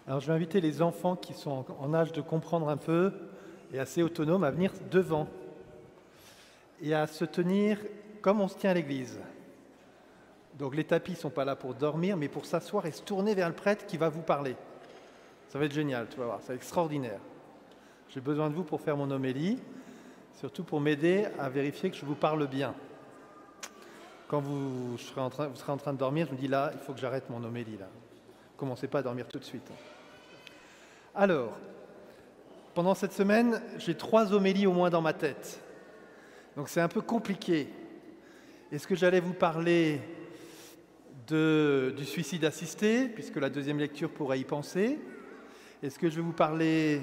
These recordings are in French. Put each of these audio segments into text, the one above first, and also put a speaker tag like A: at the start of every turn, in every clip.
A: Alors je vais inviter les enfants qui sont en âge de comprendre un peu et assez autonomes à venir devant et à se tenir comme on se tient à l'église. Donc les tapis ne sont pas là pour dormir, mais pour s'asseoir et se tourner vers le prêtre qui va vous parler. Ça va être génial, tu vas voir, c'est extraordinaire. J'ai besoin de vous pour faire mon homélie, surtout pour m'aider à vérifier que je vous parle bien. Quand vous serez en train de dormir, je me dis là, il faut que j'arrête mon homélie là. Commencez pas à dormir tout de suite. Alors, pendant cette semaine, j'ai 3 homélies au moins dans ma tête. Donc c'est un peu compliqué. Est-ce que j'allais vous parler du suicide assisté, puisque la deuxième lecture pourrait y penser? Est-ce que je vais vous parler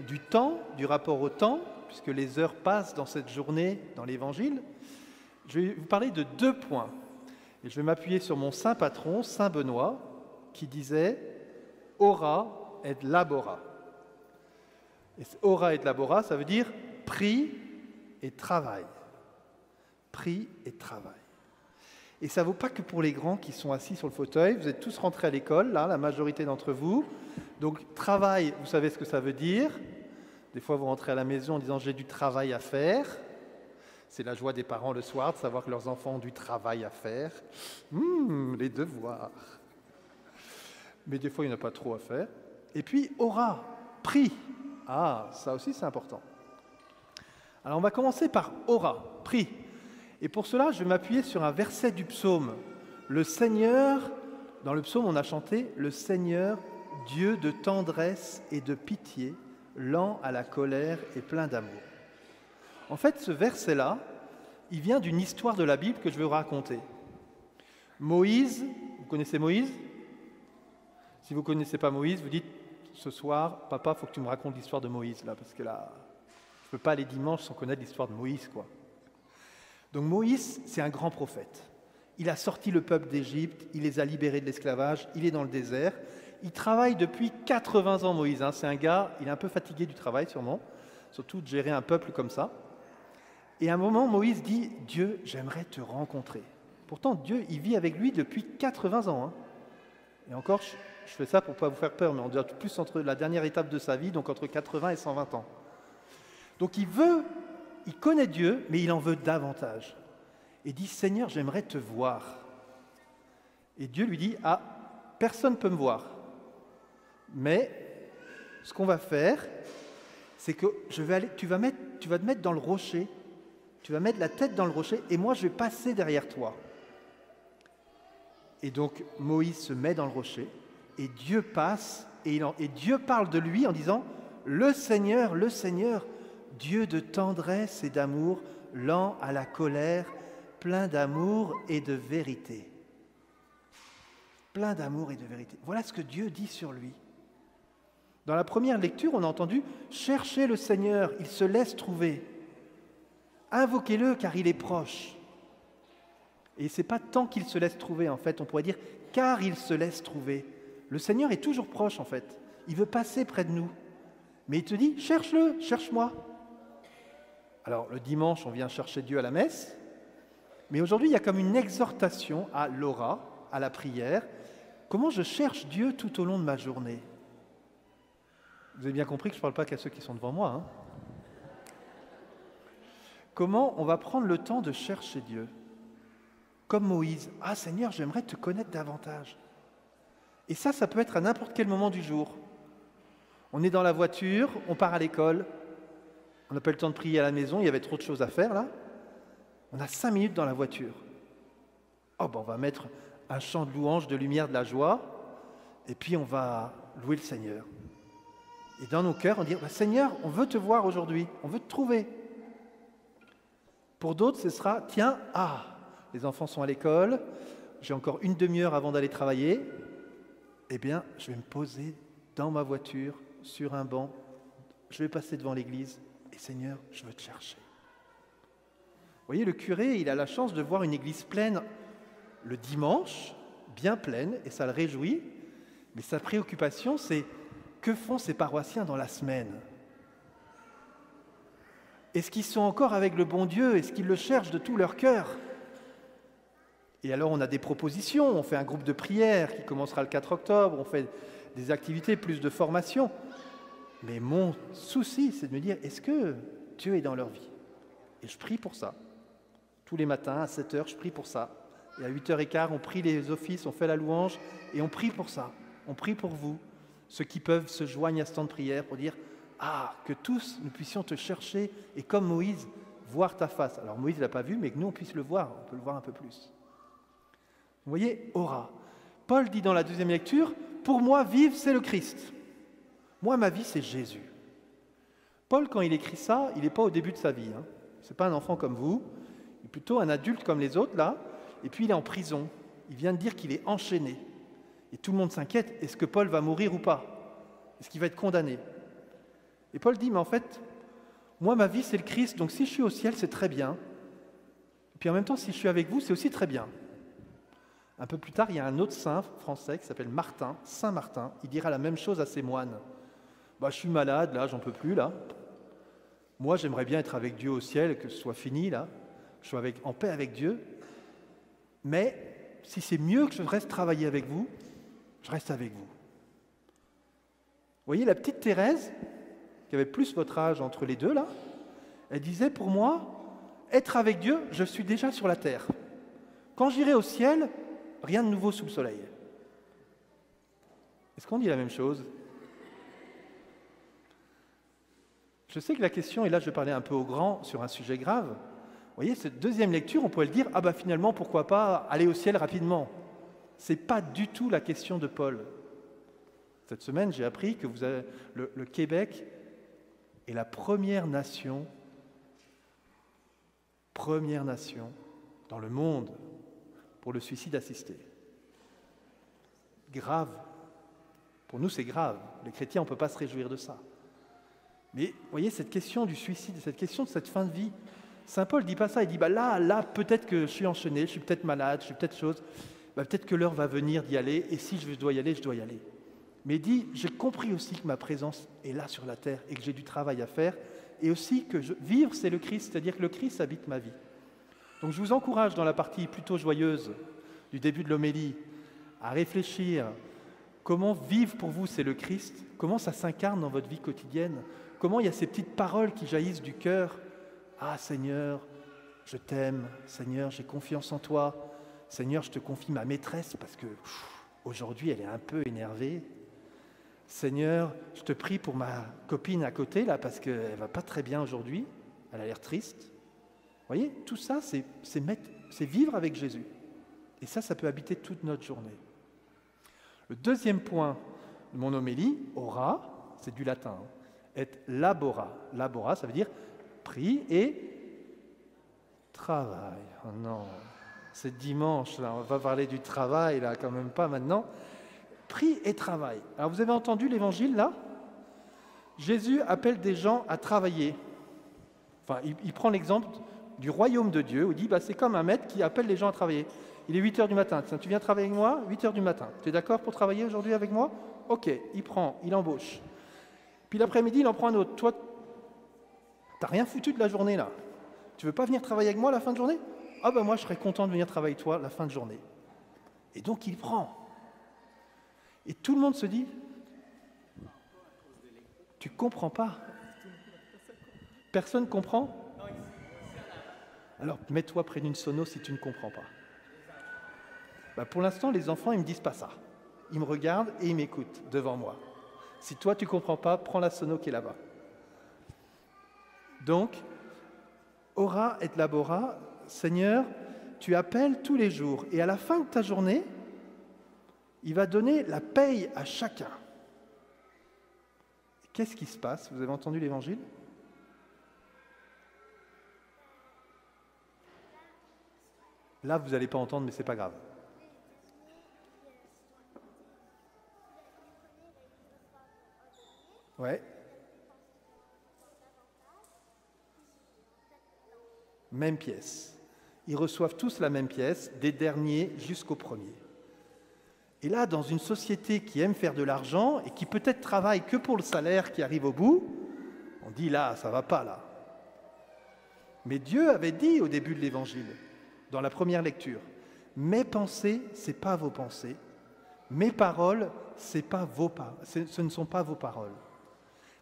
A: du temps, du rapport au temps, puisque les heures passent dans cette journée, dans l'Évangile? Je vais vous parler de 2 points. Et je vais m'appuyer sur mon saint patron, saint Benoît, qui disait « ora et labora ». Et ora et labora, ça veut dire « prie et travail ». Prie et travail. Et ça ne vaut pas que pour les grands qui sont assis sur le fauteuil. Vous êtes tous rentrés à l'école, là, la majorité d'entre vous. Donc, travail, vous savez ce que ça veut dire. Des fois, vous rentrez à la maison en disant « j'ai du travail à faire ». C'est la joie des parents le soir de savoir que leurs enfants ont du travail à faire. Les devoirs. Mais des fois, il n'y en a pas trop à faire. Et puis, ora, prie. Ah, ça aussi, c'est important. Alors, on va commencer par ora, prie. Et pour cela, je vais m'appuyer sur un verset du psaume. Le Seigneur, dans le psaume, on a chanté « Le Seigneur, Dieu de tendresse et de pitié, lent à la colère et plein d'amour ». En fait, ce verset-là, il vient d'une histoire de la Bible que je vais vous raconter. Moïse, vous connaissez Moïse? Si vous ne connaissez pas Moïse, vous dites ce soir, papa, il faut que tu me racontes l'histoire de Moïse, là, parce que là, je ne peux pas aller dimanche sans connaître l'histoire de Moïse, quoi. Donc Moïse, c'est un grand prophète. Il a sorti le peuple d'Égypte, il les a libérés de l'esclavage, il est dans le désert. Il travaille depuis 80 ans, Moïse. C'est un gars, il est un peu fatigué du travail, sûrement, surtout de gérer un peuple comme ça. Et à un moment, Moïse dit « Dieu, j'aimerais te rencontrer ». Pourtant, Dieu, il vit avec lui depuis 80 ans. Et encore, je fais ça pour ne pas vous faire peur, mais on doit plus entre la dernière étape de sa vie, donc entre 80 et 120 ans. Donc il connaît Dieu, mais il en veut davantage. Et dit « Seigneur, j'aimerais te voir ». Et Dieu lui dit « Ah, personne ne peut me voir. Mais ce qu'on va faire, c'est que tu vas te mettre dans le rocher, tu vas mettre la tête dans le rocher, et moi je vais passer derrière toi. » Et donc Moïse se met dans le rocher, et Dieu passe, et Dieu parle de lui en disant « Le Seigneur, Dieu de tendresse et d'amour, lent à la colère, plein d'amour et de vérité. » Plein d'amour et de vérité. Voilà ce que Dieu dit sur lui. Dans la première lecture, on a entendu « Cherchez le Seigneur, il se laisse trouver. Invoquez-le car il est proche. » Et ce n'est pas tant qu'il se laisse trouver, en fait, on pourrait dire « car il se laisse trouver ». Le Seigneur est toujours proche, en fait. Il veut passer près de nous. Mais il te dit « Cherche-le, cherche-moi ». Alors, le dimanche, on vient chercher Dieu à la messe. Mais aujourd'hui, il y a comme une exhortation à l'ora, à la prière. Comment je cherche Dieu tout au long de ma journée? Vous avez bien compris que je ne parle pas qu'à ceux qui sont devant moi. Comment on va prendre le temps de chercher Dieu? Comme Moïse. Ah Seigneur, j'aimerais te connaître davantage. Et ça peut être à n'importe quel moment du jour. On est dans la voiture, on part à l'école. On n'a pas eu le temps de prier à la maison, il y avait trop de choses à faire là. On a 5 minutes dans la voiture. On va mettre un chant de louange, de lumière, de la joie, et puis on va louer le Seigneur. Et dans nos cœurs, on dit « Seigneur, on veut te voir aujourd'hui, on veut te trouver. » Pour d'autres, ce sera « Tiens, les enfants sont à l'école, j'ai encore une demi-heure avant d'aller travailler, eh bien, je vais me poser dans ma voiture, sur un banc, je vais passer devant l'église, et Seigneur, je veux te chercher. » Vous voyez, le curé, il a la chance de voir une église pleine le dimanche, bien pleine, et ça le réjouit, mais sa préoccupation, c'est que font ces paroissiens dans la semaine? Est-ce qu'ils sont encore avec le bon Dieu? Est-ce qu'ils le cherchent de tout leur cœur? Et alors on a des propositions, on fait un groupe de prière qui commencera le 4 octobre, on fait des activités, plus de formation. Mais mon souci, c'est de me dire, est-ce que Dieu est dans leur vie? Et je prie pour ça. Tous les matins, à 7h, je prie pour ça. Et à 8h15, on prie les offices, on fait la louange, et on prie pour ça. On prie pour vous. Ceux qui peuvent se joignent à ce temps de prière pour dire, que tous nous puissions te chercher, et comme Moïse, voir ta face. Alors Moïse ne l'a pas vu, mais que nous, on puisse le voir. On peut le voir un peu plus. Vous voyez, aura. Paul dit dans la deuxième lecture, pour moi, vivre, c'est le Christ. Moi, ma vie, c'est Jésus. Paul, quand il écrit ça, il n'est pas au début de sa vie. Ce n'est pas un enfant comme vous, il est plutôt un adulte comme les autres, là. Et puis, il est en prison. Il vient de dire qu'il est enchaîné. Et tout le monde s'inquiète, est-ce que Paul va mourir ou pas? Est-ce qu'il va être condamné? Et Paul dit, mais en fait, moi, ma vie, c'est le Christ, donc si je suis au ciel, c'est très bien. Et puis en même temps, si je suis avec vous, c'est aussi très bien. Un peu plus tard, il y a un autre saint français qui s'appelle Martin, Saint Martin. Il dira la même chose à ses moines. Je suis malade, là, j'en peux plus, là. Moi, j'aimerais bien être avec Dieu au ciel, que ce soit fini, là. Que je sois en paix avec Dieu. Mais si c'est mieux que je reste travailler avec vous, je reste avec vous. Vous voyez, la petite Thérèse, qui avait plus votre âge entre les deux, là, elle disait, pour moi, être avec Dieu, je suis déjà sur la terre. Quand j'irai au ciel, rien de nouveau sous le soleil. Est-ce qu'on dit la même chose? Je sais que la question, et là je vais parler un peu au grand sur un sujet grave. Vous voyez, cette deuxième lecture, on pourrait le dire, finalement, pourquoi pas aller au ciel rapidement? Ce n'est pas du tout la question de Paul. Cette semaine, j'ai appris que le Québec est la première nation dans le monde pour le suicide assisté. Grave. Pour nous, c'est grave. Les chrétiens, on ne peut pas se réjouir de ça. Mais vous voyez, cette question du suicide, cette question de cette fin de vie, Saint Paul ne dit pas ça. Il dit, là, peut-être que je suis enchaîné, je suis peut-être malade, je suis peut-être chose. Peut-être que l'heure va venir d'y aller, et si je dois y aller, je dois y aller. Mais il dit, j'ai compris aussi que ma présence est là sur la terre et que j'ai du travail à faire, et aussi que vivre, c'est le Christ, c'est-à-dire que le Christ habite ma vie. Donc je vous encourage dans la partie plutôt joyeuse du début de l'homélie à réfléchir comment vivre pour vous, c'est le Christ, comment ça s'incarne dans votre vie quotidienne, comment il y a ces petites paroles qui jaillissent du cœur. Seigneur, je t'aime, Seigneur, j'ai confiance en toi, Seigneur, je te confie ma maîtresse parce que aujourd'hui elle est un peu énervée. Seigneur, je te prie pour ma copine à côté là parce qu'elle ne va pas très bien aujourd'hui, elle a l'air triste. Vous voyez, tout ça, c'est vivre avec Jésus. Et ça peut habiter toute notre journée. Le deuxième point de mon homélie, ora, c'est du latin, et labora. Labora, ça veut dire prie et travail. Oh non, c'est dimanche, là, on va parler du travail, là, quand même pas maintenant. Prie et travail. Alors, vous avez entendu l'évangile, là? Jésus appelle des gens à travailler. Enfin, il prend l'exemple du royaume de Dieu, où il dit, c'est comme un maître qui appelle les gens à travailler. Il est 8h du matin. Tiens, tu viens travailler avec moi? 8h du matin. Tu es d'accord pour travailler aujourd'hui avec moi? Ok, il embauche. Puis l'après-midi, il en prend un autre. Toi, t'as rien foutu de la journée, là. Tu veux pas venir travailler avec moi la fin de journée? Moi, je serais content de venir travailler avec toi la fin de journée. Et donc, il prend. Et tout le monde se dit, tu comprends pas. Personne comprend? Alors, mets-toi près d'une sono si tu ne comprends pas. Pour l'instant, les enfants, ils ne me disent pas ça. Ils me regardent et ils m'écoutent devant moi. Si toi, tu ne comprends pas, prends la sono qui est là-bas. Donc, ora et labora, Seigneur, tu appelles tous les jours. Et à la fin de ta journée, il va donner la paye à chacun. Qu'est-ce qui se passe? Vous avez entendu l'évangile? Là, vous n'allez pas entendre, mais ce n'est pas grave. Ouais. Même pièce. Ils reçoivent tous la même pièce, des derniers jusqu'aux premiers. Et là, dans une société qui aime faire de l'argent et qui peut-être travaille que pour le salaire qui arrive au bout, on dit là, ça ne va pas là. Mais Dieu avait dit au début de l'Évangile, dans la première lecture, « Mes pensées, ce n'est pas vos pensées, Mes paroles, ce ne sont pas vos paroles.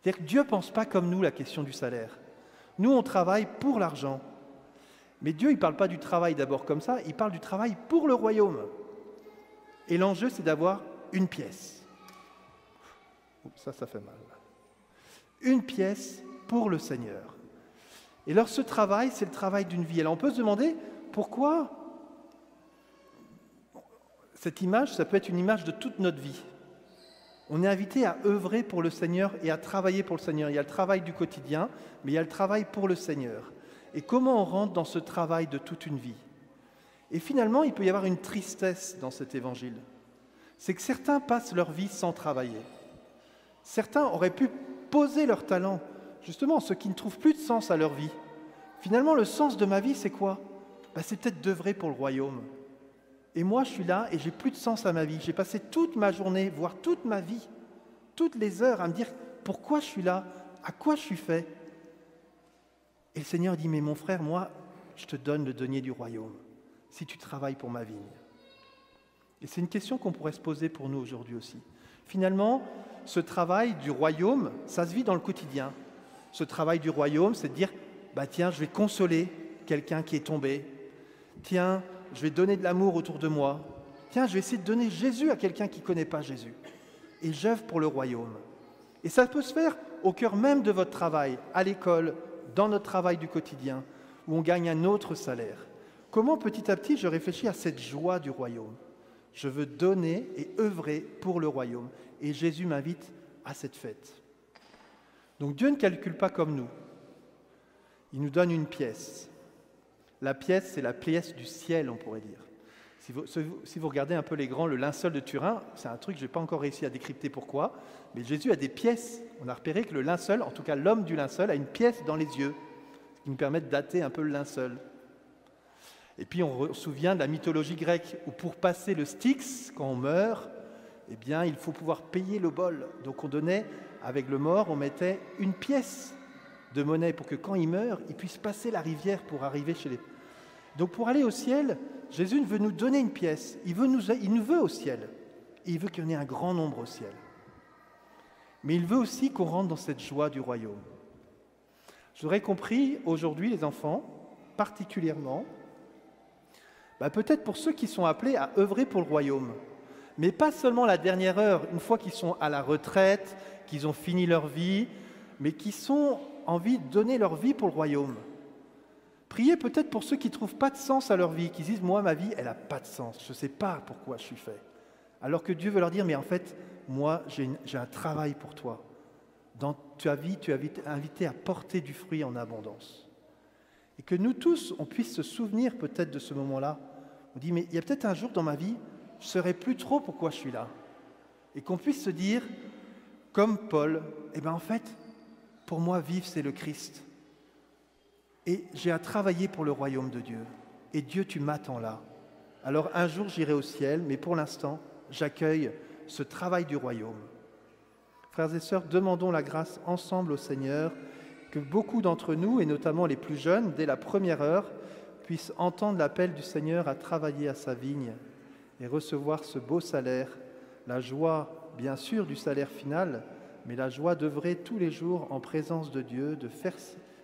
A: C'est-à-dire que Dieu ne pense pas comme nous la question du salaire. Nous, on travaille pour l'argent. Mais Dieu, il ne parle pas du travail d'abord comme ça, il parle du travail pour le royaume. Et l'enjeu, c'est d'avoir une pièce. Ça fait mal. Une pièce pour le Seigneur. Et alors ce travail, c'est le travail d'une vie. Alors on peut se demander pourquoi cette image, ça peut être une image de toute notre vie. On est invité à œuvrer pour le Seigneur et à travailler pour le Seigneur. Il y a le travail du quotidien, mais il y a le travail pour le Seigneur. Et comment on rentre dans ce travail de toute une vie? Et finalement, il peut y avoir une tristesse dans cet évangile. C'est que certains passent leur vie sans travailler. Certains auraient pu poser leur talent, justement, ceux qui ne trouvent plus de sens à leur vie. Finalement, le sens de ma vie, c'est quoi? C'est peut-être d'œuvrer pour le royaume. Et moi, je suis là et j'ai plus de sens à ma vie. J'ai passé toute ma journée, voire toute ma vie, toutes les heures à me dire pourquoi je suis là, à quoi je suis fait. Et le Seigneur dit, mais mon frère, moi, je te donne le denier du royaume, si tu travailles pour ma vigne. Et c'est une question qu'on pourrait se poser pour nous aujourd'hui aussi. Finalement, ce travail du royaume, ça se vit dans le quotidien. Ce travail du royaume, c'est de dire, tiens, je vais consoler quelqu'un qui est tombé. Tiens, je vais donner de l'amour autour de moi. Tiens, je vais essayer de donner Jésus à quelqu'un qui ne connaît pas Jésus. Et j'œuvre pour le royaume. Et ça peut se faire au cœur même de votre travail, à l'école, dans notre travail du quotidien, où on gagne un autre salaire. Comment petit à petit je réfléchis à cette joie du royaume? Je veux donner et œuvrer pour le royaume. Et Jésus m'invite à cette fête. Donc Dieu ne calcule pas comme nous. Il nous donne une pièce. La pièce, c'est la pièce du ciel, on pourrait dire. Si vous regardez un peu les grands, le linceul de Turin, c'est un truc que je n'ai pas encore réussi à décrypter pourquoi, mais Jésus a des pièces. On a repéré que le linceul, en tout cas l'homme du linceul, a une pièce dans les yeux, ce qui nous permet de dater un peu le linceul. Et puis on se souvient de la mythologie grecque, où pour passer le Styx, quand on meurt, il faut pouvoir payer le bol. Donc on donnait, avec le mort, on mettait une pièce de monnaie pour que quand il meurt, il puisse passer la rivière pour arriver chez les... Donc pour aller au ciel, Jésus veut nous donner une pièce. Il nous veut au ciel. Et il veut qu'il y en ait un grand nombre au ciel. Mais il veut aussi qu'on rentre dans cette joie du royaume. J'aurais compris aujourd'hui, les enfants, particulièrement, peut-être pour ceux qui sont appelés à œuvrer pour le royaume. Mais pas seulement la dernière heure, une fois qu'ils sont à la retraite, qu'ils ont fini leur vie, mais qui ont envie de donner leur vie pour le royaume. Priez peut-être pour ceux qui ne trouvent pas de sens à leur vie, qui disent « Moi, ma vie, elle n'a pas de sens, je ne sais pas pourquoi je suis fait. » Alors que Dieu veut leur dire « Mais en fait, moi, j'ai un travail pour toi. Dans ta vie, tu es invité à porter du fruit en abondance. » Et que nous tous, on puisse se souvenir peut-être de ce moment-là. On dit « Mais il y a peut-être un jour dans ma vie, je ne saurais plus trop pourquoi je suis là. » Et qu'on puisse se dire, comme Paul, en fait, pour moi, vivre, c'est le Christ. Et j'ai à travailler pour le royaume de Dieu. Et Dieu, tu m'attends là. Alors un jour, j'irai au ciel, mais pour l'instant, j'accueille ce travail du royaume. Frères et sœurs, demandons la grâce ensemble au Seigneur, que beaucoup d'entre nous, et notamment les plus jeunes, dès la première heure, puissent entendre l'appel du Seigneur à travailler à sa vigne et recevoir ce beau salaire, la joie, bien sûr, du salaire final, mais la joie d'œuvrer tous les jours en présence de Dieu, de faire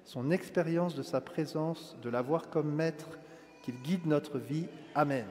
A: son expérience de sa présence, de l'avoir comme maître, qu'il guide notre vie. Amen.